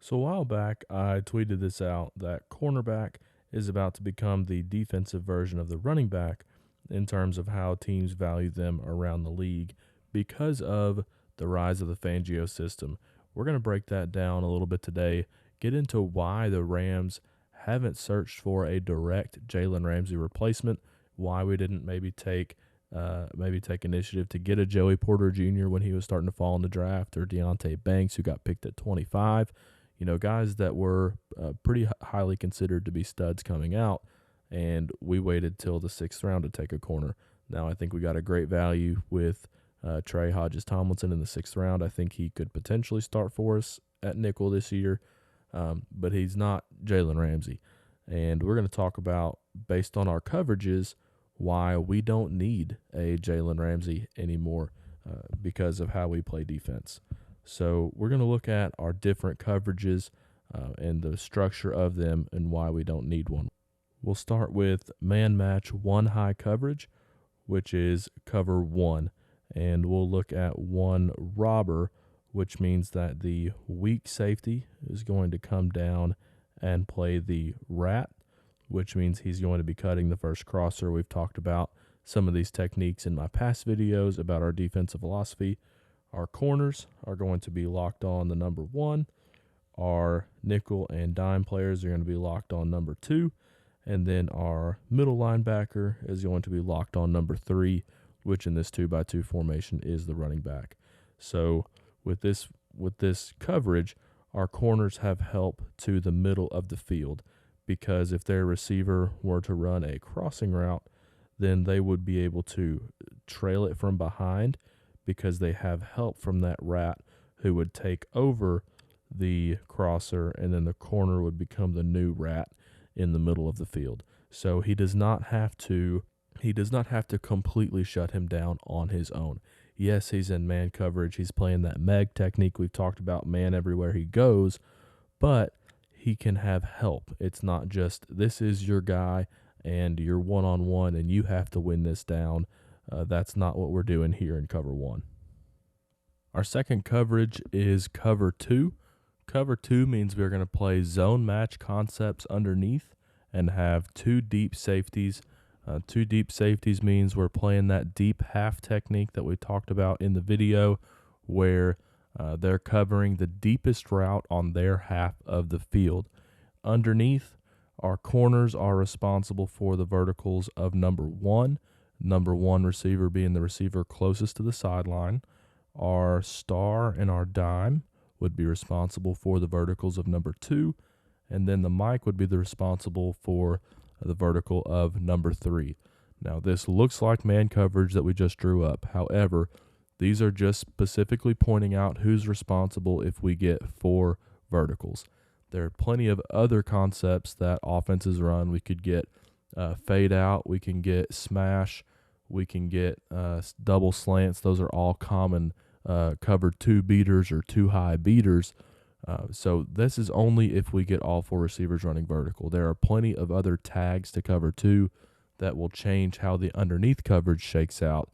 So a while back, I tweeted this out that cornerback is about to become the defensive version of the running back in terms of how teams value them around the league because of the rise of the Fangio system. We're going to break that down a little bit today, get into why the Rams haven't searched for a direct Jalen Ramsey replacement, why we didn't maybe take initiative to get a Joey Porter Jr. when he was starting to fall in the draft, or Deontay Banks, who got picked at 25. Guys that were pretty highly considered to be studs coming out, and we waited till the 6th round to take a corner. Now, I think we got a great value with Tre Hodges-Tomlinson in the 6th round. I think he could potentially start for us at nickel this year, but he's not Jalen Ramsey. And we're going to talk about, based on our coverages, why we don't need a Jalen Ramsey anymore because of how we play defense. So we're going to look at our different coverages and the structure of them and why we don't need one. We'll start with man match one high coverage, which is cover one. And we'll look at one robber, which means that the weak safety is going to come down and play the rat, which means he's going to be cutting the first crosser. We've talked about some of these techniques in my past videos about our defensive philosophy. Our corners are going to be locked on the number 1. Our nickel and dime players are going to be locked on number 2. And then our middle linebacker is going to be locked on number 3, which in this 2x2 formation is the running back. So with this coverage, our corners have help to the middle of the field, because if their receiver were to run a crossing route, then they would be able to trail it from behind, because they have help from that rat who would take over the crosser, and then the corner would become the new rat in the middle of the field. So he does not have to completely shut him down on his own. Yes, he's in man coverage. He's playing that Meg technique we've talked about, man everywhere he goes, but he can have help. It's not just, this is your guy and you're one-on-one and you have to win this down. That's not what we're doing here in cover 1. Our second coverage is cover 2. Cover 2 means we're going to play zone match concepts underneath and have 2 deep safeties. 2 deep safeties means we're playing that deep half technique that we talked about in the video, where they're covering the deepest route on their half of the field. Underneath, our corners are responsible for the verticals of number 1. Number 1 receiver being the receiver closest to the sideline. Our star and our dime would be responsible for the verticals of number 2. And then the mic would be responsible for the vertical of number 3. Now, this looks like man coverage that we just drew up. However, these are just specifically pointing out who's responsible if we get 4 verticals. There are plenty of other concepts that offenses run. We could get fade out. We can get smash. We can get double slants. Those are all common cover 2 beaters or 2 high beaters. So this is only if we get all 4 receivers running vertical. There are plenty of other tags to cover 2 that will change how the underneath coverage shakes out,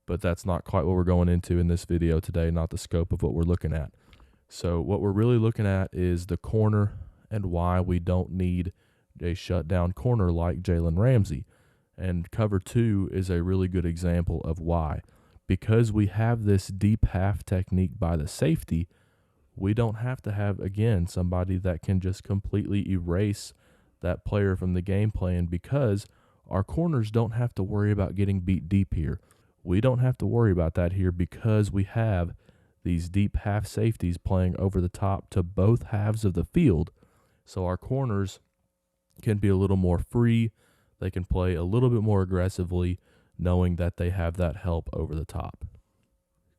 but that's not quite what we're going into in this video today, not the scope of what we're looking at. So what we're really looking at is the corner and why we don't need a shutdown corner like Jalen Ramsey. And cover 2 is a really good example of why. Because we have this deep half technique by the safety, we don't have to have, again, somebody that can just completely erase that player from the game plan, because our corners don't have to worry about getting beat deep here. We don't have to worry about that here because we have these deep half safeties playing over the top to both halves of the field. So our corners can be a little more free. They can play a little bit more aggressively, knowing that they have that help over the top.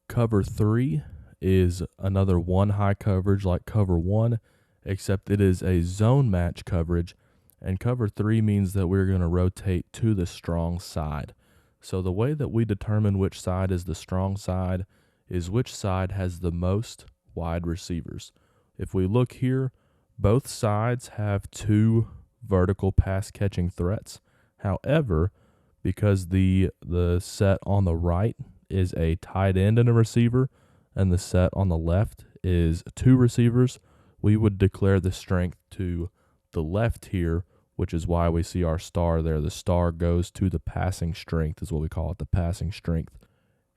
Cover 3 is another one high coverage like cover 1, except it is a zone match coverage, and cover 3 means that we're going to rotate to the strong side. So the way that we determine which side is the strong side is which side has the most wide receivers. If we look here, both sides have 2 vertical pass catching threats. However, because the set on the right is a tight end and a receiver, and the set on the left is 2 receivers, we would declare the strength to the left here, which is why we see our star there. The star goes to the passing strength, is what we call it, the passing strength.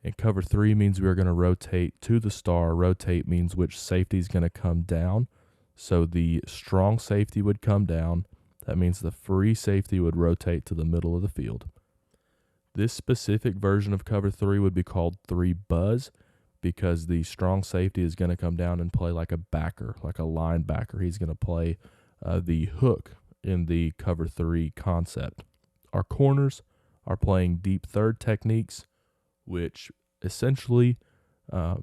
And cover 3 means we're going to rotate to the star. Rotate means which safety is going to come down. So the strong safety would come down. That means the free safety would rotate to the middle of the field. This specific version of cover 3 would be called 3 buzz, because the strong safety is going to come down and play like a backer, like a linebacker. He's going to play the hook in the cover 3 concept. Our corners are playing deep third techniques, which essentially,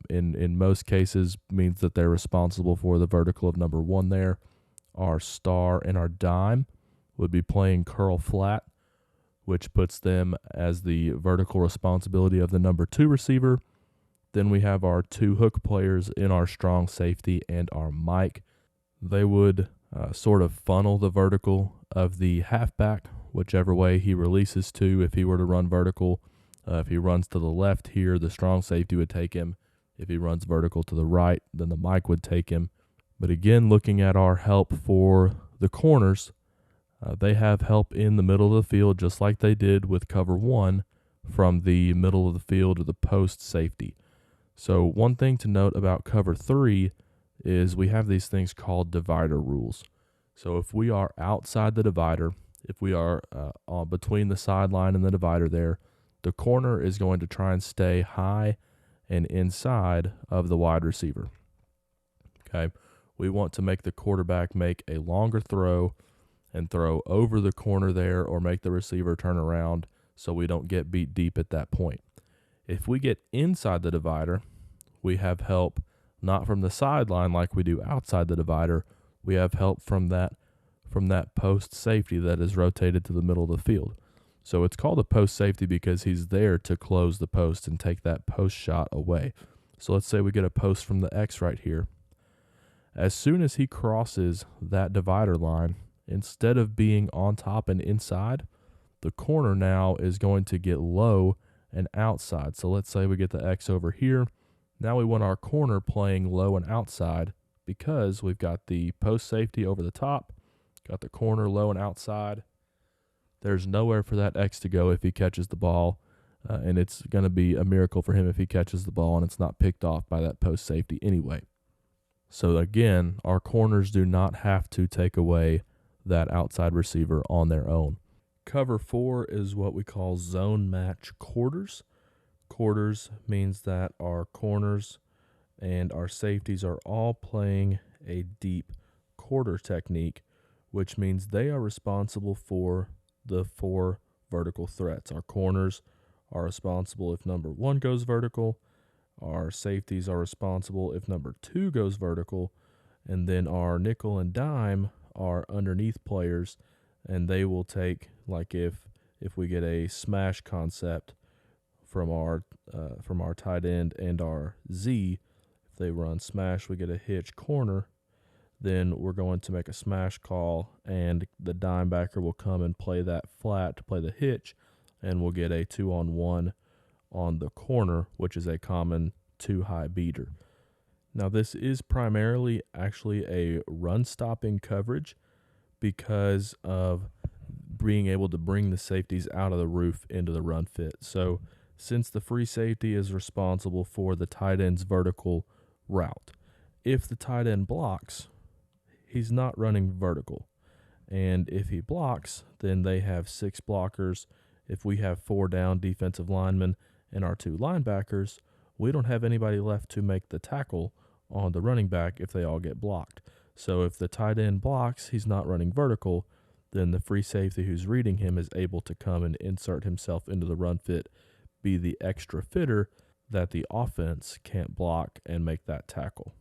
in most cases, means that they're responsible for the vertical of number 1 there. Our star and our dime would be playing curl flat, which puts them as the vertical responsibility of the number 2 receiver. Then we have our 2 hook players in our strong safety and our Mike. They would sort of funnel the vertical of the halfback, whichever way he releases to. If he were to run vertical, if he runs to the left here, the strong safety would take him. If he runs vertical to the right, then the Mike would take him. But again, looking at our help for the corners, they have help in the middle of the field just like they did with cover 1 from the middle of the field to the post safety. So one thing to note about cover 3 is we have these things called divider rules. So if we are outside the divider, if we are between the sideline and the divider there, the corner is going to try and stay high and inside of the wide receiver. Okay, we want to make the quarterback make a longer throw and throw over the corner there, or make the receiver turn around so we don't get beat deep at that point. If we get inside the divider, we have help not from the sideline like we do outside the divider. We have help from that post safety that is rotated to the middle of the field. So it's called a post safety because he's there to close the post and take that post shot away. So let's say we get a post from the X right here. As soon as he crosses that divider line, instead of being on top and inside, the corner now is going to get low and outside. So let's say we get the X over here. Now we want our corner playing low and outside because we've got the post safety over the top, got the corner low and outside. There's nowhere for that X to go if he catches the ball, and it's going to be a miracle for him if he catches the ball and it's not picked off by that post safety anyway. So again, our corners do not have to take away that outside receiver on their own. Cover 4 is what we call zone match quarters. Quarters means that our corners and our safeties are all playing a deep quarter technique, which means they are responsible for the 4 vertical threats. Our corners are responsible if number 1 goes vertical. Our safeties are responsible if number 2 goes vertical. And then our nickel and dime are underneath players, and they will take, like if we get a smash concept from our tight end and our Z, if they run smash, we get a hitch corner, then we're going to make a smash call, and the dime backer will come and play that flat to play the hitch, and we'll get a 2-on-1 on the corner, which is a common 2-high beater. Now, this is primarily actually a run-stopping coverage because of being able to bring the safeties out of the roof into the run fit. So since the free safety is responsible for the tight end's vertical route, if the tight end blocks, he's not running vertical. And if he blocks, then they have 6 blockers. If we have 4 down defensive linemen and our 2 linebackers, we don't have anybody left to make the tackle on the running back if they all get blocked. So if the tight end blocks, he's not running vertical, then the free safety who's reading him is able to come and insert himself into the run fit, be the extra fitter that the offense can't block and make that tackle.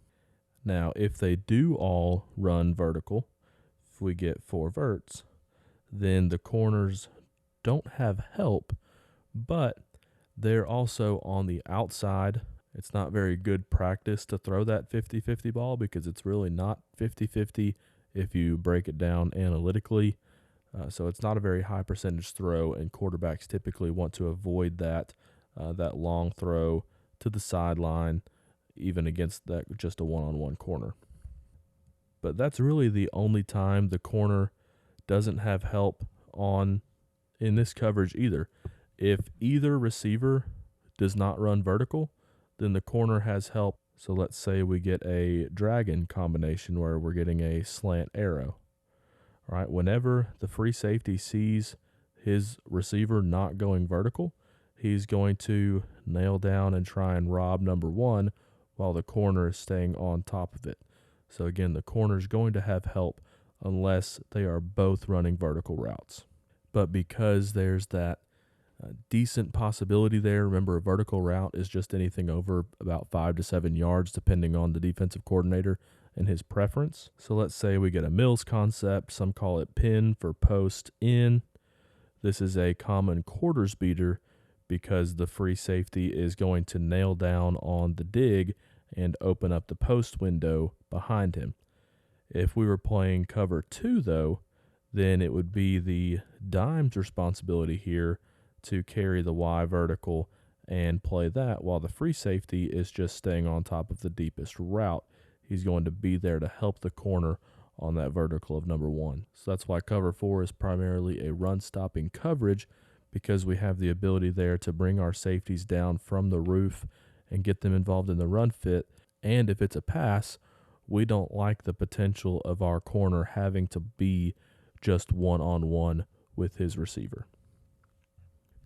Now, if they do all run vertical, if we get 4 verts, then the corners don't have help, but they're also on the outside. It's not very good practice to throw that 50-50 ball because it's really not 50-50 if you break it down analytically. So it's not a very high percentage throw, and quarterbacks typically want to avoid that long throw to the sideline, even against that just a one-on-one corner. But that's really the only time the corner doesn't have help on in this coverage either. If either receiver does not run vertical, then the corner has help. So let's say we get a dragon combination where we're getting a slant arrow. All right, whenever the free safety sees his receiver not going vertical, he's going to nail down and try and rob number one while the corner is staying on top of it. So again, the corner is going to have help unless they are both running vertical routes. But because there's that decent possibility there, remember a vertical route is just anything over about 5 to 7 yards depending on the defensive coordinator and his preference. So let's say we get a Mills concept, some call it pin for post in. This is a common quarters beater because the free safety is going to nail down on the dig and open up the post window behind him. If we were playing cover 2 though, then it would be the dime's responsibility here to carry the Y vertical and play that while the free safety is just staying on top of the deepest route. He's going to be there to help the corner on that vertical of number one. So that's why cover 4 is primarily a run-stopping coverage, because we have the ability there to bring our safeties down from the roof and get them involved in the run fit. And if it's a pass, we don't like the potential of our corner having to be just one-on-one with his receiver.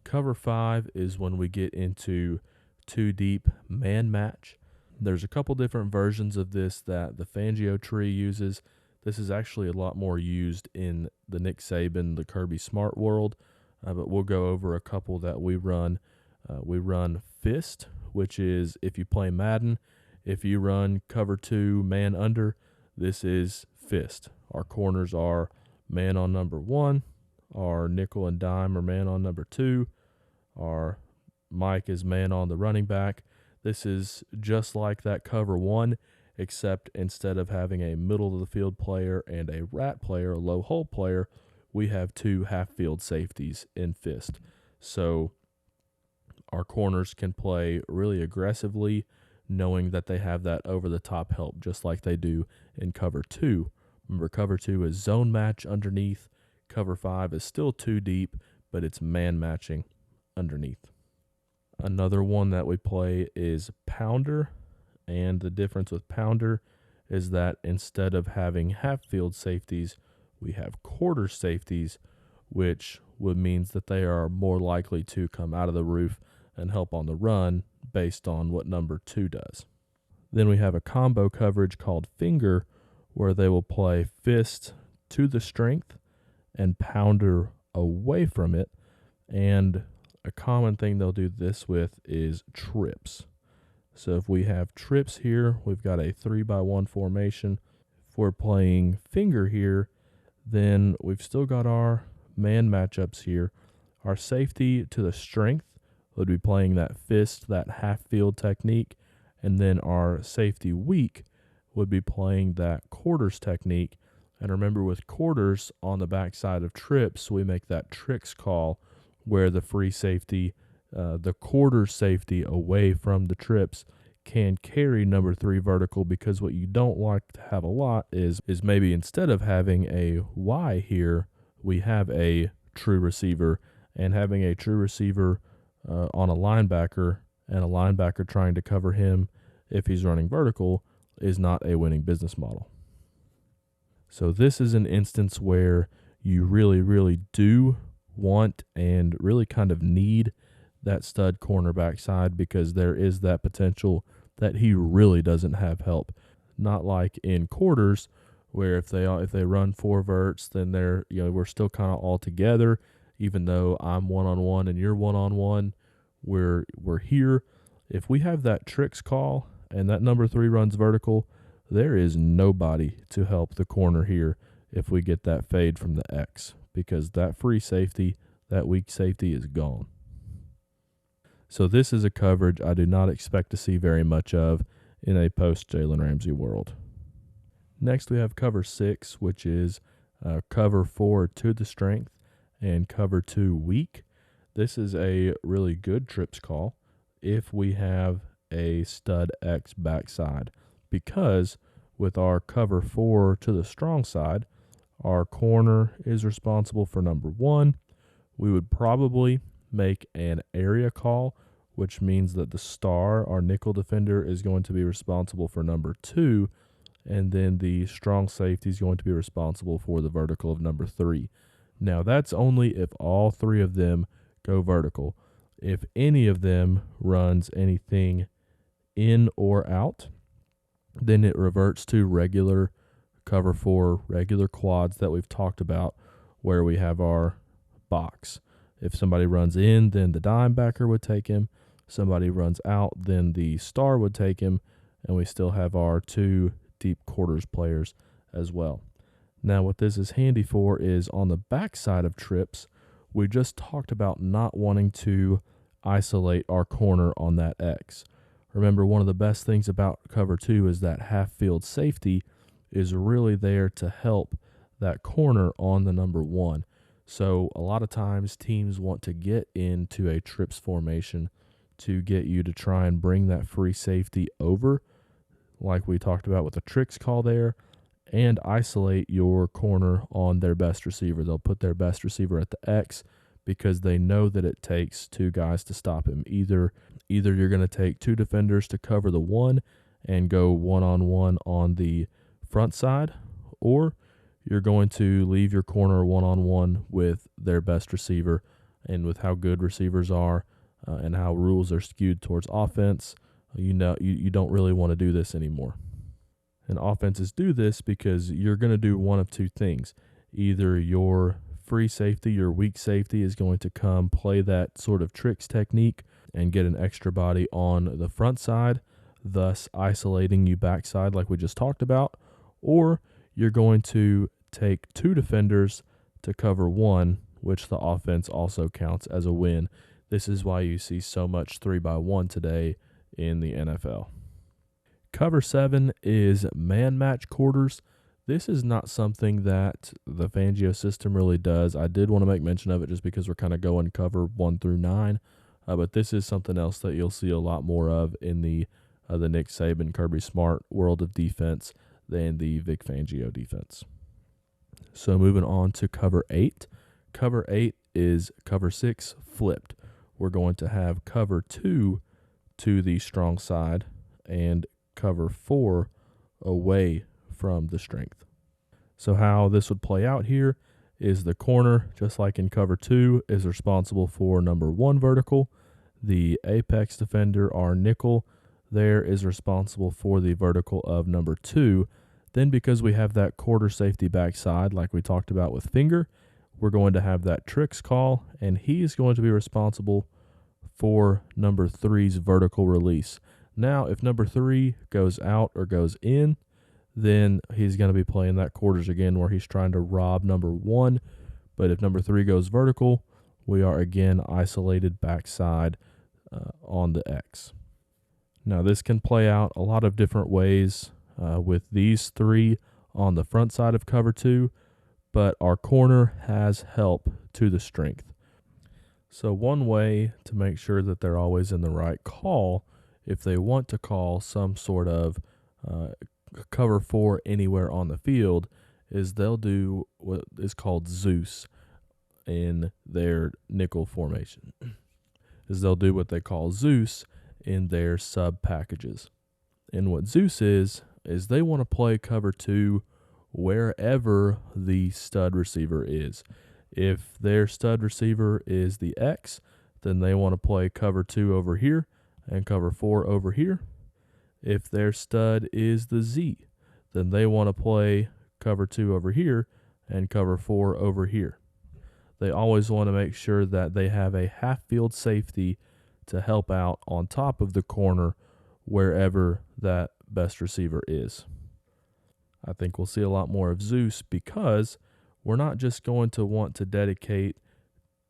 Cover 5 is when we get into 2 deep man match. There's a couple different versions of this that the Fangio tree uses. This is actually a lot more used in the Nick Saban, the Kirby Smart world, but we'll go over a couple that we run. We run fist, which is if you play Madden, if you run cover 2 man under, this is fist. Our corners are man on number 1, our nickel and dime are man on number 2, our Mike is man on the running back. This is just like that cover 1, except instead of having a middle of the field player and a rat player, a low hole player, we have 2 half field safeties in fist. So our corners can play really aggressively, knowing that they have that over the top help, just like they do in cover 2. Remember, cover 2 is zone match underneath. Cover 5 is still 2 deep, but it's man matching underneath. Another one that we play is pounder, and the difference with pounder is that instead of having half field safeties, we have quarter safeties, which means that they are more likely to come out of the roof and help on the run based on what number 2 does. Then we have a combo coverage called finger, where they will play fist to the strength and pounder away from it. And a common thing they'll do this with is trips. So if we have trips here, we've got a 3-by-1 formation. If we're playing finger here, then we've still got our man matchups here. Our safety to the strength would be playing that fist, that half field technique, and then our safety weak would be playing that quarters technique. And remember, with quarters on the backside of trips, we make that tricks call where the free safety, the quarter safety away from the trips, can carry number 3 vertical, because what you don't like to have a lot is maybe instead of having a Y here, we have a true receiver, and having a true receiver on a linebacker and a linebacker trying to cover him if he's running vertical is not a winning business model. So this is an instance where you really, really do want and really kind of need that stud cornerback side, because there is that potential that he really doesn't have help. Not like in quarters where if they run 4 verts, then we're still kind of all together, even though I'm one-on-one and you're one-on-one, we're here. If we have that tricks call and that number 3 runs vertical, there is nobody to help the corner here if we get that fade from the X, because that free safety, that weak safety is gone. So this is a coverage I do not expect to see very much of in a post-Jalen Ramsey world. Next we have cover 6, which is cover 4 to the strength and cover 2 weak. This is a really good trips call if we have a stud X backside, because with our cover 4 to the strong side, our corner is responsible for number 1. We would probably make an area call, which means that the star, our nickel defender, is going to be responsible for number 2, and then the strong safety is going to be responsible for the vertical of number 3. Now, that's only if all 3 of them go vertical. If any of them runs anything in or out, then it reverts to regular cover 4, regular quads that we've talked about, where we have our box. If somebody runs in, then the dime backer would take him. Somebody runs out, then the star would take him, and we still have our 2 deep quarters players as well. Now, what this is handy for is on the backside of trips, we just talked about not wanting to isolate our corner on that X. Remember, one of the best things about cover 2 is that half field safety is really there to help that corner on the number 1. So a lot of times teams want to get into a trips formation to get you to try and bring that free safety over, like we talked about with the tricks call there, and isolate your corner on their best receiver. They'll put their best receiver at the X because they know that it takes 2 guys to stop him. Either you're going to take 2 defenders to cover the 1 and go one-on-one on the front side, or you're going to leave your corner one-on-one with their best receiver. And with how good receivers are and how rules are skewed towards offense, you don't really want to do this anymore. And offenses do this because you're going to do one of 2 things. Either your free safety, your weak safety, is going to come play that sort of tricks technique and get an extra body on the front side, thus isolating you backside like we just talked about, or you're going to take 2 defenders to cover 1, which the offense also counts as a win. This is why you see so much 3-by-1 today in the NFL. Cover 7 is man match quarters. This is not something that the Fangio system really does. I did want to make mention of it just because we're kind of going cover 1 through 9, but this is something else that you'll see a lot more of in the Nick Saban, Kirby Smart world of defense than the Vic Fangio defense. So moving on to cover 8. Cover 8 is cover 6 flipped. We're going to have cover 2 to the strong side and cover 4 away from the strength. So how this would play out here is the corner, just like in cover 2, is responsible for number 1 vertical. The apex defender, our nickel, there is responsible for the vertical of number 2. Then because we have that quarter safety backside, like we talked about with finger, we're going to have that tricks call, and he is going to be responsible for number 3's vertical release. Now, if number 3 goes out or goes in, then he's going to be playing that quarters again where he's trying to rob number 1. But if number 3 goes vertical, we are again isolated backside on the X. Now, this can play out a lot of different ways with these 3 on the front side of cover 2, but our corner has help to the strength. So one way to make sure that they're always in the right call, if they want to call some sort of cover 4 anywhere on the field, is they'll do what is called Zeus in their nickel formation. Is they'll do what they call Zeus in their sub packages. And what Zeus is they want to play cover 2 wherever the stud receiver is. If their stud receiver is the X, then they want to play cover 2 over here and cover 4 over here. If their stud is the Z, then they want to play cover 2 over here and cover 4 over here. They always want to make sure that they have a half-field safety to help out on top of the corner wherever that best receiver is. I think we'll see a lot more of Zeus because we're not just going to want to dedicate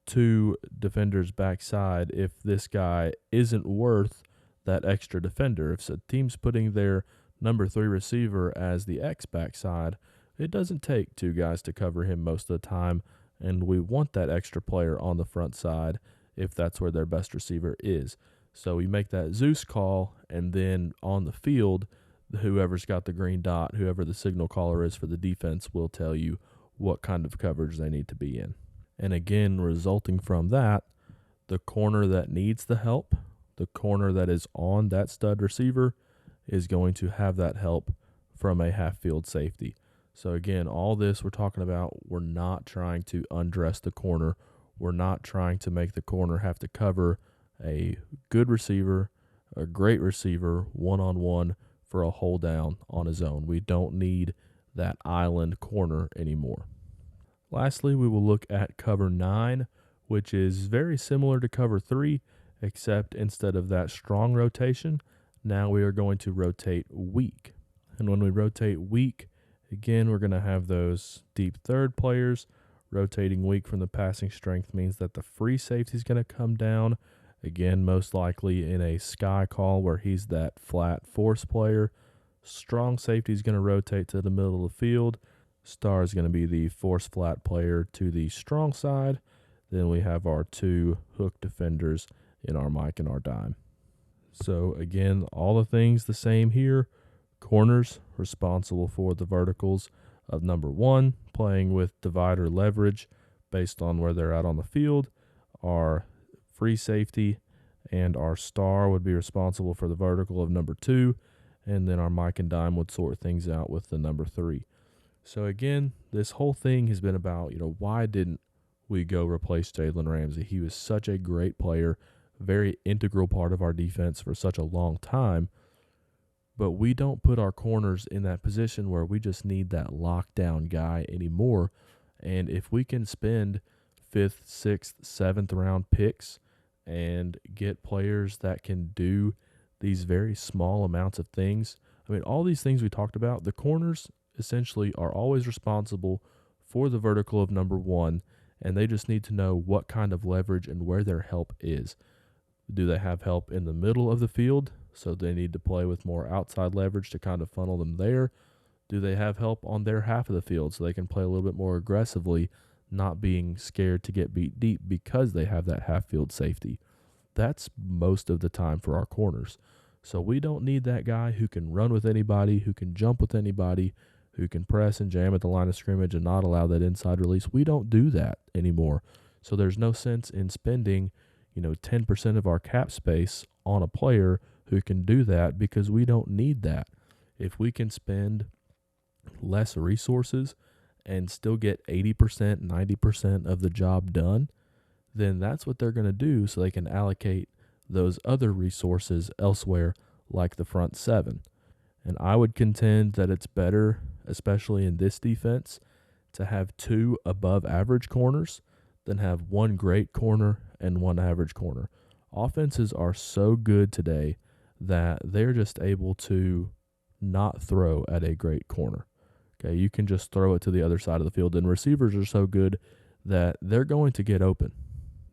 2 defenders backside if this guy isn't worth that extra defender. If a team's putting their number 3 receiver as the X backside, it doesn't take 2 guys to cover him most of the time, and we want that extra player on the front side if that's where their best receiver is. So we make that Zeus call, and then on the field, whoever's got the green dot, whoever the signal caller is for the defense, will tell you what kind of coverage they need to be in. And again, resulting from that, the corner that needs the help, the corner that is on that stud receiver, is going to have that help from a half-field safety. So again, all this we're talking about, we're not trying to undress the corner. We're not trying to make the corner have to cover a good receiver, a great receiver, one-on-one for a hold down on his own. We don't need that island corner anymore. Lastly, we will look at cover 9, which is very similar to cover 3, except instead of that strong rotation, now we are going to rotate weak. And when we rotate weak, again, we're going to have those deep third players. Rotating weak from the passing strength means that the free safety is going to come down, again, most likely in a sky call where he's that flat force player. Strong safety is going to rotate to the middle of the field. Star is going to be the force flat player to the strong side. Then we have our 2 hook defenders in our Mike and our dime. So again, all the things the same here. Corners responsible for the verticals of number 1, playing with divider leverage based on where they're at on the field. Our free safety and our star would be responsible for the vertical of number 2, and then our Mike and dime would sort things out with the number 3. So again, this whole thing has been about, why didn't we go replace Jalen Ramsey? He was such a great player, very integral part of our defense for such a long time. But we don't put our corners in that position where we just need that lockdown guy anymore. And if we can spend 5th, 6th, 7th round picks and get players that can do these very small amounts of things, all these things we talked about, the corners essentially are always responsible for the vertical of number 1, and they just need to know what kind of leverage and where their help is. Do they have help in the middle of the field? So they need to play with more outside leverage to kind of funnel them there. Do they have help on their half of the field so they can play a little bit more aggressively, not being scared to get beat deep because they have that half field safety? That's most of the time for our corners. So we don't need that guy who can run with anybody, who can jump with anybody, who can press and jam at the line of scrimmage and not allow that inside release. We don't do that anymore. So there's no sense in spending, 10% of our cap space on a player who can do that, because we don't need that. If we can spend less resources and still get 80%, 90% of the job done, then that's what they're going to do, so they can allocate those other resources elsewhere, like the front 7. And I would contend that it's better, especially in this defense, to have 2 above average corners than have 1 great corner and 1 average corner. Offenses are so good today that they're just able to not throw at a great corner. Okay, you can just throw it to the other side of the field, and receivers are so good that they're going to get open.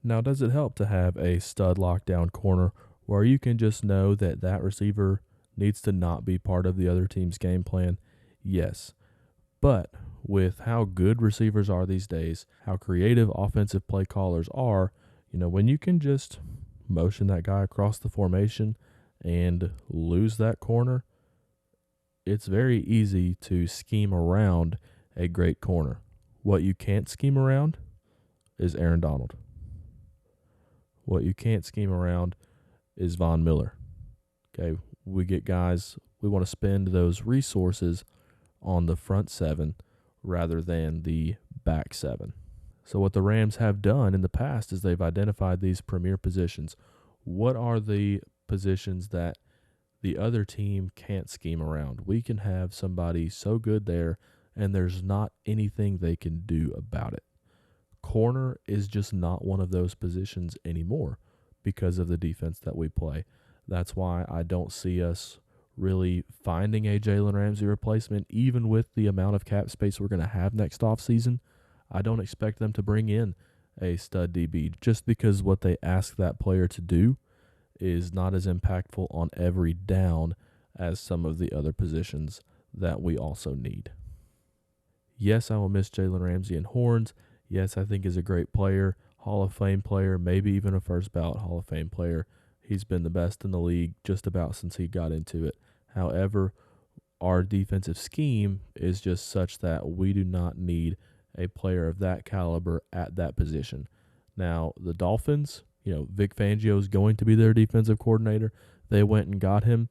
Now, does it help to have a stud lockdown corner where you can just know that that receiver needs to not be part of the other team's game plan? Yes. But with how good receivers are these days, how creative offensive play callers are, when you can just motion that guy across the formation and lose that corner, it's very easy to scheme around a great corner. What you can't scheme around is Aaron Donald. What you can't scheme around is Von Miller. Okay, we get guys, we want to spend those resources on the front 7 rather than the back 7. So what the Rams have done in the past is they've identified these premier positions. What are the positions that the other team can't scheme around? We can have somebody so good there, and there's not anything they can do about it. Corner is just not one of those positions anymore because of the defense that we play. That's why I don't see us really finding a Jalen Ramsey replacement, even with the amount of cap space we're going to have next offseason. I don't expect them to bring in a stud DB just because what they ask that player to do is not as impactful on every down as some of the other positions that we also need. Yes, I will miss Jalen Ramsey and horns. Yes, I think he's a great player, Hall of Fame player, maybe even a first ballot Hall of Fame player. He's been the best in the league just about since he got into it. However, our defensive scheme is just such that we do not need a player of that caliber at that position. Now, the Dolphins, Vic Fangio is going to be their defensive coordinator. They went and got him.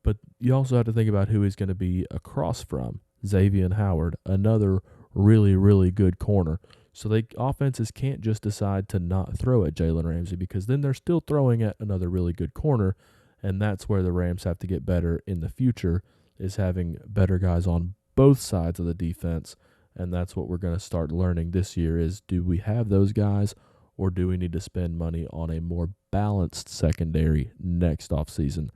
But you also have to think about who he's going to be across from. Xavier Howard, another really, really good corner. So offenses can't just decide to not throw at Jalen Ramsey, because then they're still throwing at another really good corner, and that's where the Rams have to get better in the future, is having better guys on both sides of the defense, and that's what we're going to start learning this year is, do we have those guys, or do we need to spend money on a more balanced secondary next offseason?